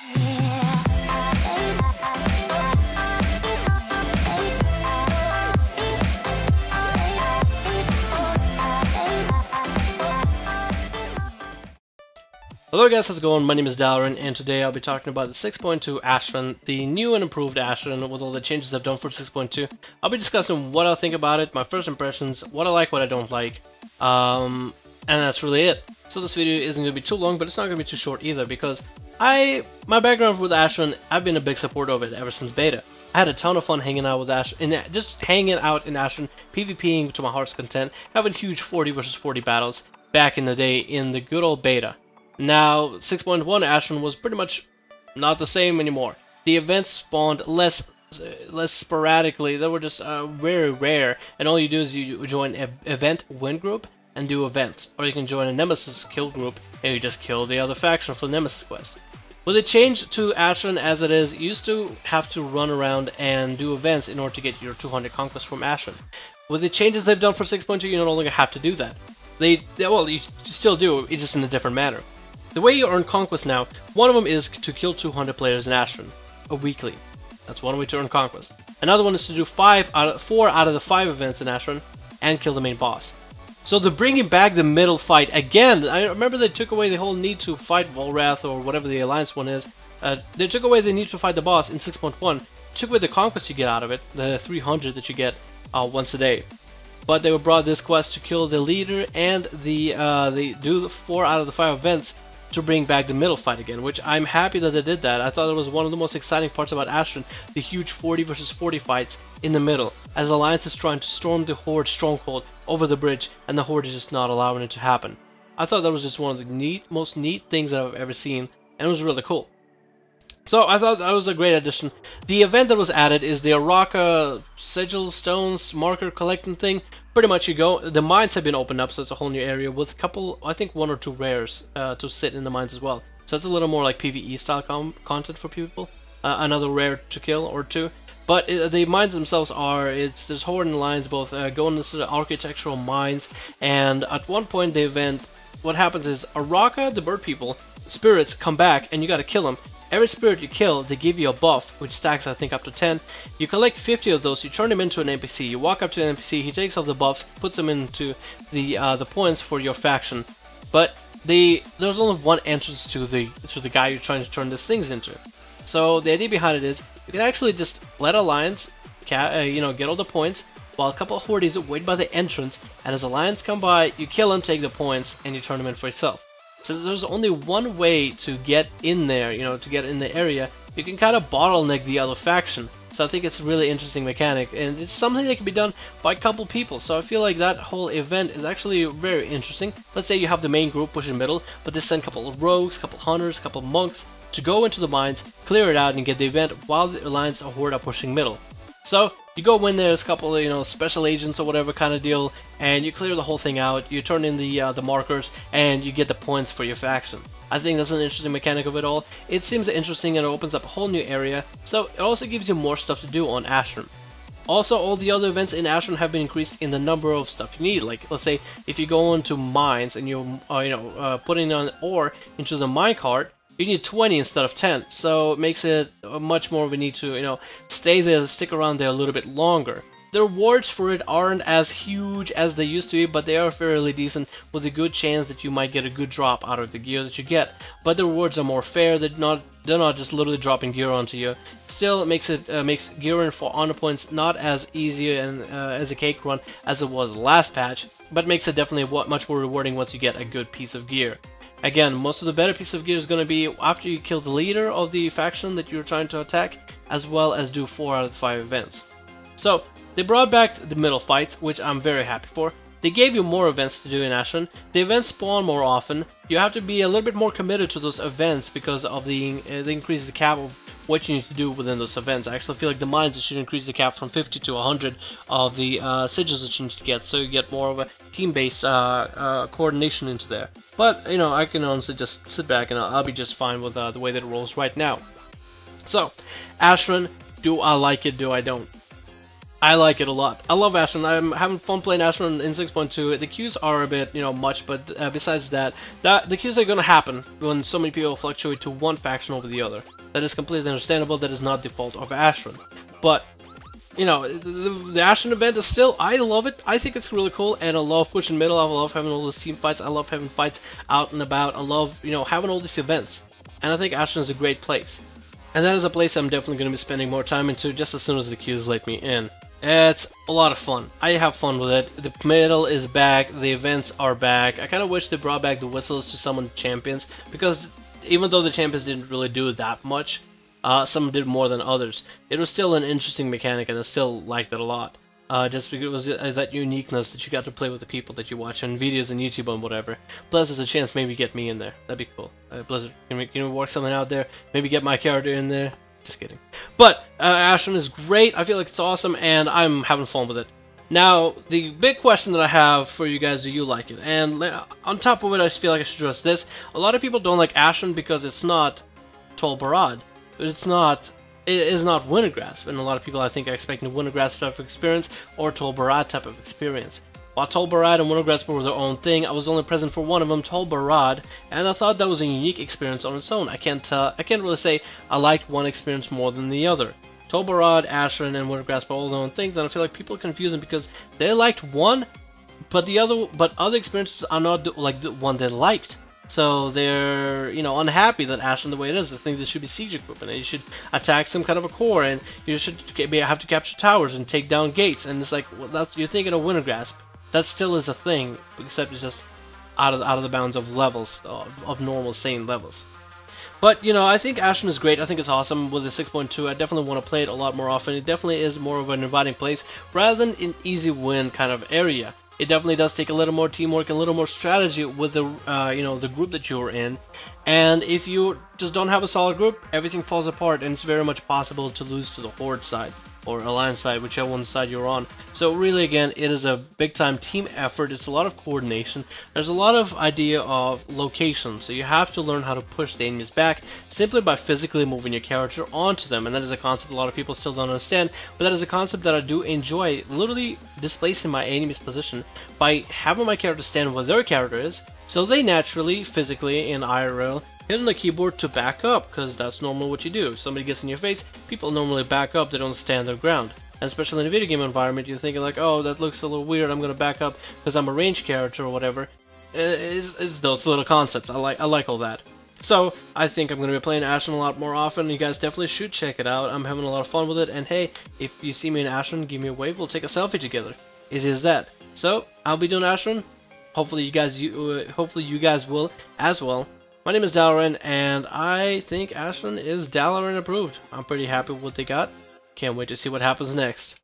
Hello guys, how's it going? My name is Dalaran, and today I'll be talking about the 6.2 Ashran, the new and improved Ashran with all the changes I've done for 6.2. I'll be discussing what I think about it, my first impressions, what I like, what I don't like, and that's really it. So this video isn't going to be too long, but it's not going to be too short either, because my background with Ashran, I've been a big supporter of it ever since beta. I had a ton of fun hanging out with Ashran, just hanging out in Ashran, PvPing to my heart's content, having huge 40 versus 40 battles back in the day in the good old beta. Now, 6.1 Ashran was pretty much not the same anymore. The events spawned less sporadically. They were just very rare, and all you do is you join an event win group and do events, or you can join a nemesis kill group and you just kill the other faction for the nemesis quest. With the change to Ashran as it is, you used to have to run around and do events in order to get your 200 conquests from Ashran. With the changes they've done for 6.2, you no longer have to do that. Well, you still do, it's just in a different manner. The way you earn conquest now, one of them is to kill 200 players in Ashran, weekly. That's one way to earn conquest. Another one is to do 4 out of the 5 events in Ashran and kill the main boss. So they're bringing back the middle fight again. I remember they took away the whole need to fight Volrath or whatever the Alliance one is. They took away the need to fight the boss in 6.1. Took away the conquest you get out of it, the 300 that you get once a day. But they brought this quest to kill the leader and they do the 4 out of the 5 events to bring back the middle fight again, which I'm happy that they did that. I thought it was one of the most exciting parts about Ashran, the huge 40 versus 40 fights in the middle, as Alliance is trying to storm the Horde stronghold over the bridge, and the Horde is just not allowing it to happen. I thought that was just one of the most neat things that I've ever seen, and it was really cool. So I thought that was a great addition. The event that was added is the Araka Sigil Stones marker collecting thing. Pretty much you go, the mines have been opened up, so it's a whole new area with a couple, I think 1 or 2 rares to sit in the mines as well. So it's a little more like PvE style content for people. Another rare to kill or 2. But the mines themselves are, there's Horde and Alliance both going into the architectural mines, and at one point the event, what happens is Araka, the bird people, spirits come back and you gotta kill them. Every spirit you kill, they give you a buff, which stacks I think up to 10. You collect 50 of those, you turn them into an NPC, you walk up to an NPC, he takes off the buffs, puts them into the points for your faction. But there's only one entrance to the guy you're trying to turn these things into. So the idea behind it is, you can actually just let Alliance, get all the points, while a couple of Hordes wait by the entrance, and as Alliance come by, you kill them, take the points, and you turn them in for yourself. So there's only one way to get in there, to get in the area. You can kind of bottleneck the other faction. So I think it's a really interesting mechanic, and it's something that can be done by a couple people. So I feel like that whole event is actually very interesting. Let's say you have the main group pushing middle, but they send a couple of rogues, a couple of hunters, a couple of monks to go into the mines, clear it out, and get the event while the Alliance or Horde are pushing middle. So you go in there, there's a couple of special agents or whatever kind of deal, and you clear the whole thing out. You turn in the markers, and you get the points for your faction. I think that's an interesting mechanic of it all. It seems interesting, and it opens up a whole new area. So it also gives you more stuff to do on Ashran. Also, all the other events in Ashran have been increased in the number of stuff you need. Like, let's say if you go into mines and you're putting on ore into the minecart, you need 20 instead of 10, so it makes it much more of a need to, stay there, stick around there a little bit longer. The rewards for it aren't as huge as they used to be, but they are fairly decent, with a good chance that you might get a good drop out of the gear that you get. But the rewards are more fair, they're not just literally dropping gear onto you. Still, it makes gearing for honor points not as easy and as a cake run as it was last patch, but makes it definitely much more rewarding once you get a good piece of gear. Again, most of the better piece of gear is going to be after you kill the leader of the faction that you're trying to attack, as well as do 4 out of the 5 events. So, they brought back the middle fights, which I'm very happy for. They gave you more events to do in Ashran. The events spawn more often. You have to be a little bit more committed to those events because of they increase the cap of what you need to do within those events. I actually feel like the mines should increase the cap from 50 to 100 of the sigils that you need to get, so you get more of a team-based coordination into there. But, I can honestly just sit back and I'll be just fine with the way that it rolls right now. So, Ashran, do I like it, do I don't? I like it a lot. I love Ashran. I'm having fun playing Ashran in 6.2. The queues are a bit, much, but besides that, the queues are gonna happen when so many people fluctuate to one faction over the other. That is completely understandable. That is not the fault of Ashran. But, the Ashran event is still, I love it. I think it's really cool, and I love pushing middle. I love having all these team fights. I love having fights out and about. I love, having all these events. And I think Ashran is a great place. And that is a place I'm definitely going to be spending more time into just as soon as the queues let me in. It's a lot of fun. I have fun with it. The middle is back, the events are back. I kind of wish they brought back the whistles to some of the champions, because even though the champions didn't really do that much, some did more than others. It was still an interesting mechanic, and I still liked it a lot. Just because it was that uniqueness that you got to play with the people that you watch on videos on YouTube and whatever. Plus, there's a chance maybe get me in there. That'd be cool. Blizzard, can we work something out there? Maybe get my character in there? Just kidding. But Ashran is great. I feel like it's awesome, and I'm having fun with it. Now, the big question that I have for you guys, do you like it? And on top of it, I feel like I should address this. A lot of people don't like Ashran because it's not Tol Barad. It is not Wintergrasp, and a lot of people I think are expecting a Wintergrasp type of experience or Tol Barad type of experience. While Tol Barad and Wintergrasp were their own thing, I was only present for one of them, Tol Barad, and I thought that was a unique experience on its own. I can't really say I liked one experience more than the other. Tol Barad, Ashran, and Wintergrasp are all their own things, and I feel like people are confusing because they liked one, but other experiences are not like the one they liked. So they're, unhappy that Ashran the way it is. They think there should be siege equipment, and you should attack some kind of a core, and you should have to capture towers and take down gates. And it's like, well, you're thinking of Wintergrasp. That still is a thing, except it's just out of the bounds of levels, of normal, sane levels. But, I think Ashran is great. I think it's awesome with the 6.2. I definitely want to play it a lot more often. It definitely is more of an inviting place rather than an easy win kind of area. It definitely does take a little more teamwork and a little more strategy with the, the group that you're in. And if you just don't have a solid group, everything falls apart, and it's very much possible to lose to the Horde side or Alliance side, whichever one side you're on. So really, again, it is a big-time team effort. It's a lot of coordination. There's a lot of idea of location, so you have to learn how to push the enemies back simply by physically moving your character onto them, and that is a concept a lot of people still don't understand, but that is a concept that I do enjoy, literally displacing my enemy's position by having my character stand where their character is, so they naturally, physically, in IRL, hit on the keyboard to back up, because that's normally what you do. If somebody gets in your face, people normally back up, they don't stand their ground. And especially in a video game environment, you're thinking like, oh, that looks a little weird, I'm gonna back up because I'm a ranged character or whatever. It's those little concepts. I like all that. So, I think I'm gonna be playing Ashran a lot more often. You guys definitely should check it out. I'm having a lot of fun with it, and hey, if you see me in Ashran, give me a wave, we'll take a selfie together. Easy as that. So, I'll be doing Ashran. Hopefully you guys will as well. My name is Dalaran, and I think Ashran is Dalaran approved. I'm pretty happy with what they got. Can't wait to see what happens next.